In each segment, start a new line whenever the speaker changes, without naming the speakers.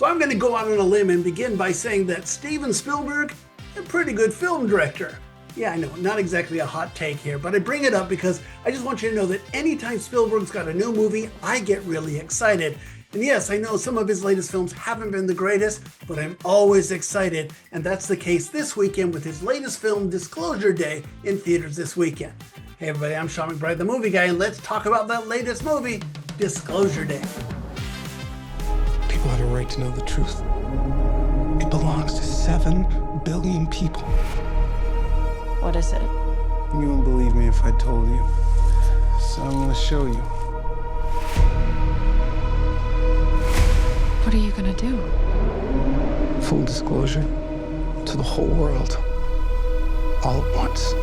So I'm going to go out on a limb and begin by saying that Steven Spielberg, a pretty good film director. Yeah, I know, not exactly a hot take here, but I bring it up because I just want you to know that anytime Spielberg's got a new movie, I get really excited. And yes, I know some of his latest films haven't been the greatest, but I'm always excited, and that's the case this weekend with his latest film, Disclosure Day, in theaters this weekend. Hey everybody, I'm Sean McBride, the movie guy, and let's talk about that latest movie, Disclosure Day.
People have a right to know the truth. It belongs to 7 billion people.
What is it?
You wouldn't believe me if I told you. So I'm gonna show you.
What are you gonna do?
Full disclosure to the whole world. All at once.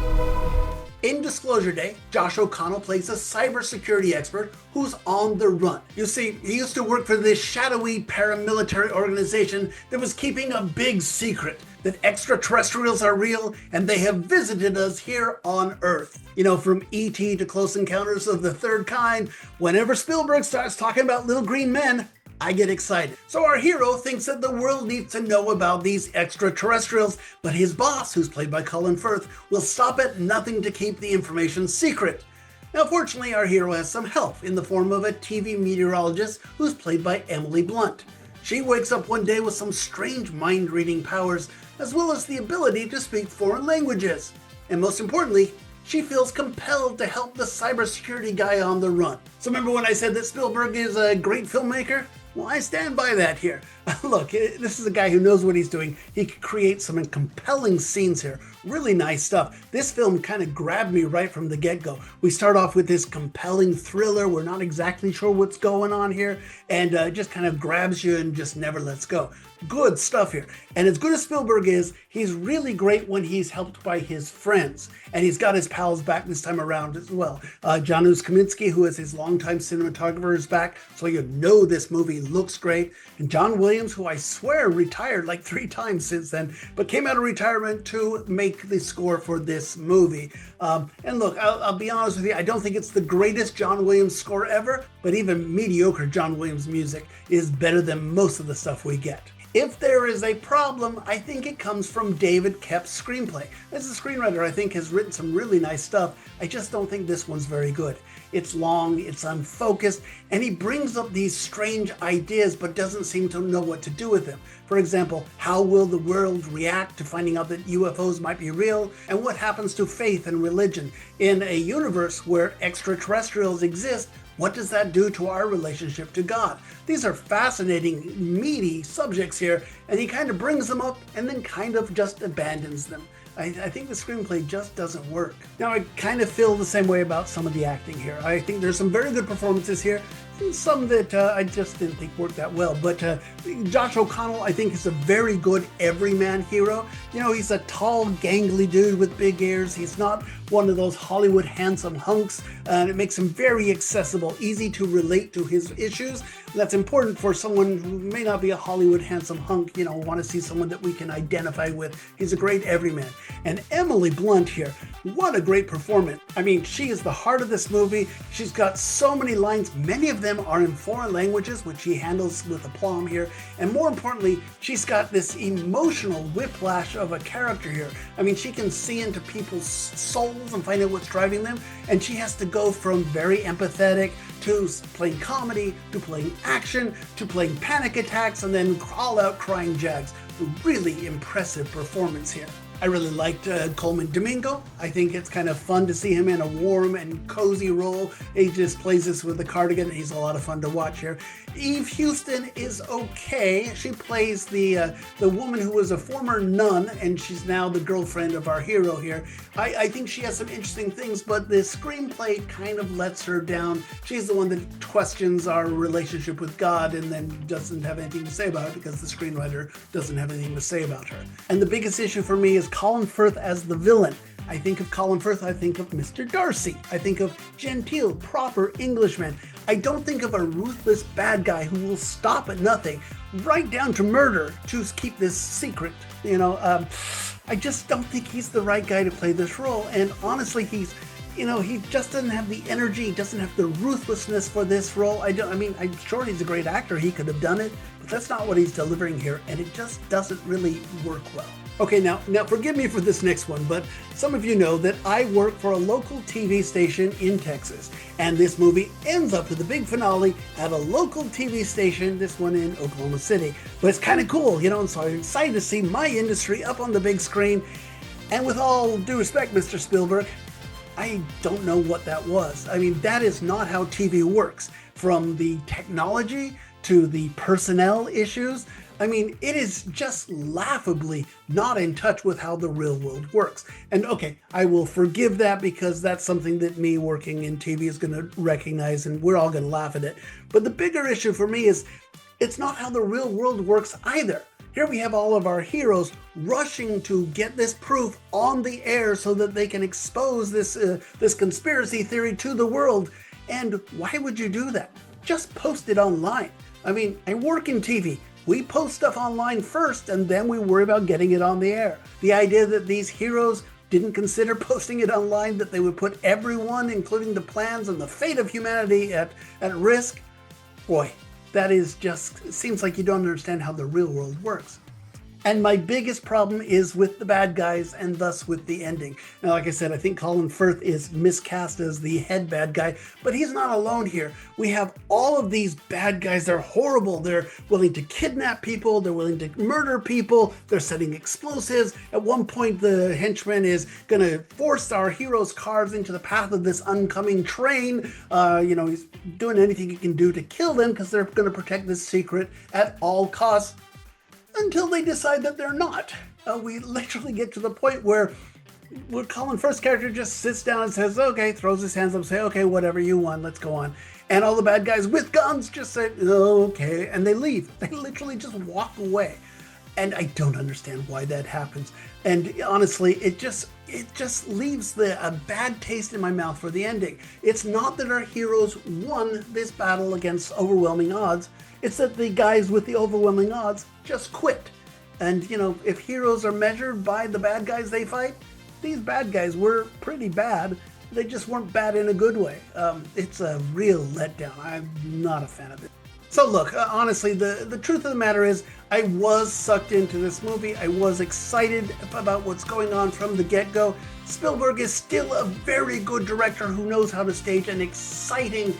In Disclosure Day, Josh O'Connell plays a cybersecurity expert who's on the run. You see, he used to work for this shadowy paramilitary organization that was keeping a big secret, that extraterrestrials are real and they have visited us here on Earth. You know, from E.T. to Close Encounters of the Third Kind, whenever Spielberg starts talking about little green men, I get excited. So our hero thinks that the world needs to know about these extraterrestrials, but his boss, who's played by Colin Firth, will stop at nothing to keep the information secret. Now fortunately, our hero has some help in the form of a TV meteorologist who's played by Emily Blunt. She wakes up one day with some strange mind-reading powers, as well as the ability to speak foreign languages. And most importantly, she feels compelled to help the cybersecurity guy on the run. So remember when I said that Spielberg is a great filmmaker? Well, I stand by that here. Look, this is a guy who knows what he's doing. He can create some compelling scenes here. Really nice stuff. This film kind of grabbed me right from the get-go. We start off with this compelling thriller. We're not exactly sure what's going on here, and just kind of grabs you and just never lets go. Good stuff here. And as good as Spielberg is, he's really great when he's helped by his friends. And he's got his pals back this time around as well. Janusz Kaminski, who is his longtime cinematographer, is back. So you know this movie looks great. And John Williams, who I swear retired like 3 times since then, but came out of retirement to make the score for this movie. And look, I'll be honest with you, I don't think it's the greatest John Williams score ever, but even mediocre John Williams music is better than most of the stuff we get. If there is a problem, I think it comes from David Koepp's screenplay. As a screenwriter, I think has written some really nice stuff. I just don't think this one's very good. It's long, it's unfocused, and he brings up these strange ideas but doesn't seem to know what to do with them. For example, how will the world react to finding out that UFOs might be real? And what happens to faith and religion? In a universe where extraterrestrials exist, what does that do to our relationship to God? These are fascinating, meaty subjects here, and he kind of brings them up and then kind of just abandons them. I think the screenplay just doesn't work. Now, I kind of feel the same way about some of the acting here. I think there's some very good performances here, and some that I just didn't think worked that well. But Josh O'Connell, I think, is a very good everyman hero. You know, he's a tall, gangly dude with big ears. He's not one of those Hollywood handsome hunks, and it makes him very accessible, easy to relate to his issues. That's important for someone who may not be a Hollywood handsome hunk, you know, want to see someone that we can identify with. He's a great everyman. And Emily Blunt here, what a great performance. I mean, she is the heart of this movie. She's got so many lines. Many of them are in foreign languages, which she handles with aplomb here. And more importantly, she's got this emotional whiplash of a character here. I mean, she can see into people's souls and find out what's driving them. And she has to go from very empathetic to playing comedy, to playing action, to playing panic attacks, and then all-out crying jags. A really impressive performance here. I really liked Coleman Domingo. I think it's kind of fun to see him in a warm and cozy role. He just plays this with the cardigan. He's a lot of fun to watch here. Eve Houston is okay. She plays the woman who was a former nun, and she's now the girlfriend of our hero here. I think she has some interesting things, but the screenplay kind of lets her down. She's the one that questions our relationship with God and then doesn't have anything to say about it because the screenwriter doesn't have anything to say about her. And the biggest issue for me is Colin Firth as the villain. I think of Colin Firth, I think of Mr. Darcy. I think of genteel, proper Englishman. I don't think of a ruthless bad guy who will stop at nothing, right down to murder, to keep this secret. You know, I just don't think he's the right guy to play this role. And honestly, he just doesn't have the energy, he doesn't have the ruthlessness for this role. I'm sure he's a great actor, he could have done it, but that's not what he's delivering here, and it just doesn't really work well. Okay, now forgive me for this next one, but some of you know that I work for a local TV station in Texas, and this movie ends up with the big finale at a local TV station, this one in Oklahoma City. But it's kind of cool, and so I'm excited to see my industry up on the big screen. And with all due respect, Mr. Spielberg, I don't know what that was. That is not how TV works. From the technology to the personnel issues, it is just laughably not in touch with how the real world works. And okay, I will forgive that because that's something that me working in TV is going to recognize, and we're all going to laugh at it. But the bigger issue for me is it's not how the real world works either. Here we have all of our heroes rushing to get this proof on the air so that they can expose this conspiracy theory to the world. And why would you do that? Just post it online. I work in TV. We post stuff online first, and then we worry about getting it on the air. The idea that these heroes didn't consider posting it online, that they would put everyone, including the plans and the fate of humanity, at risk, boy, that is just, seems like you don't understand how the real world works. And my biggest problem is with the bad guys and thus with the ending. Now, like I said, I think Colin Firth is miscast as the head bad guy, but he's not alone here. We have all of these bad guys. They're horrible. They're willing to kidnap people. They're willing to murder people. They're setting explosives. At one point, the henchman is going to force our heroes' cars into the path of this oncoming train. He's doing anything he can do to kill them because they're going to protect this secret at all costs. Until they decide that they're not. We literally get to the point where Colin Firth's character just sits down and says, okay, throws his hands up, say, okay, whatever you want, let's go on. And all the bad guys with guns just say, oh, okay, and they leave. They literally just walk away. And I don't understand why that happens. And honestly, it just leaves a bad taste in my mouth for the ending. It's not that our heroes won this battle against overwhelming odds. It's that the guys with the overwhelming odds just quit. And, if heroes are measured by the bad guys they fight, these bad guys were pretty bad. They just weren't bad in a good way. It's a real letdown. I'm not a fan of it. So look, honestly, the truth of the matter is I was sucked into this movie. I was excited about what's going on from the get-go. Spielberg is still a very good director who knows how to stage an exciting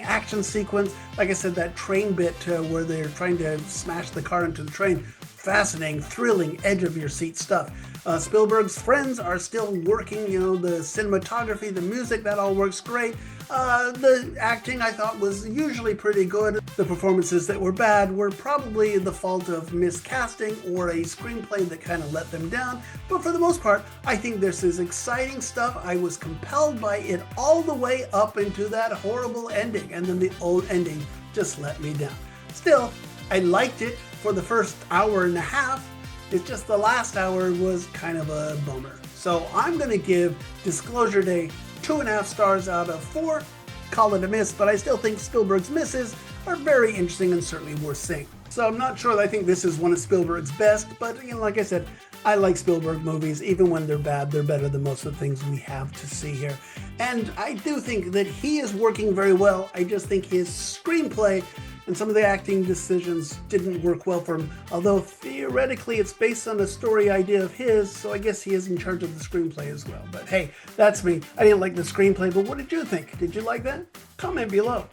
action sequence. Like I said, that train bit where they're trying to smash the car into the train. Fascinating, thrilling, edge-of-your-seat stuff. Spielberg's friends are still working, the cinematography, the music, that all works great. The acting I thought was usually pretty good. The performances that were bad were probably the fault of miscasting or a screenplay that kind of let them down. But for the most part, I think this is exciting stuff. I was compelled by it all the way up into that horrible ending, and then the old ending just let me down. Still, I liked it for the first hour and a half. It's just the last hour was kind of a bummer. So I'm going to give Disclosure Day 2.5 stars out of 4. Call it a miss, but I still think Spielberg's misses are very interesting and certainly worth seeing. So I'm not sure that I think this is one of Spielberg's best, but like I said, I like Spielberg movies. Even when they're bad, they're better than most of the things we have to see here. And I do think that he is working very well. I just think his screenplay and some of the acting decisions didn't work well for him, although theoretically it's based on a story idea of his, so I guess he is in charge of the screenplay as well. But hey, that's me. I didn't like the screenplay, but what did you think? Did you like that? Comment below.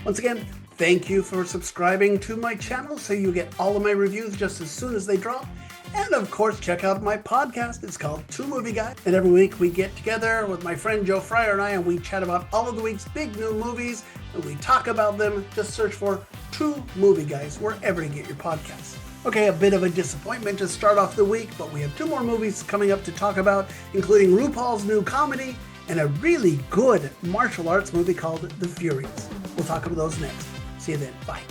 Once again, thank you for subscribing to my channel so you get all of my reviews just as soon as they drop. And of course, check out my podcast. It's called Two Movie Guys. And every week we get together with my friend Joe Fryer and I, and we chat about all of the week's big new movies, and we talk about them. Just search for Two Movie Guys wherever you get your podcasts. Okay, a bit of a disappointment to start off the week, but we have 2 more movies coming up to talk about, including RuPaul's new comedy and a really good martial arts movie called The Furies. We'll talk about those next. See you then. Bye.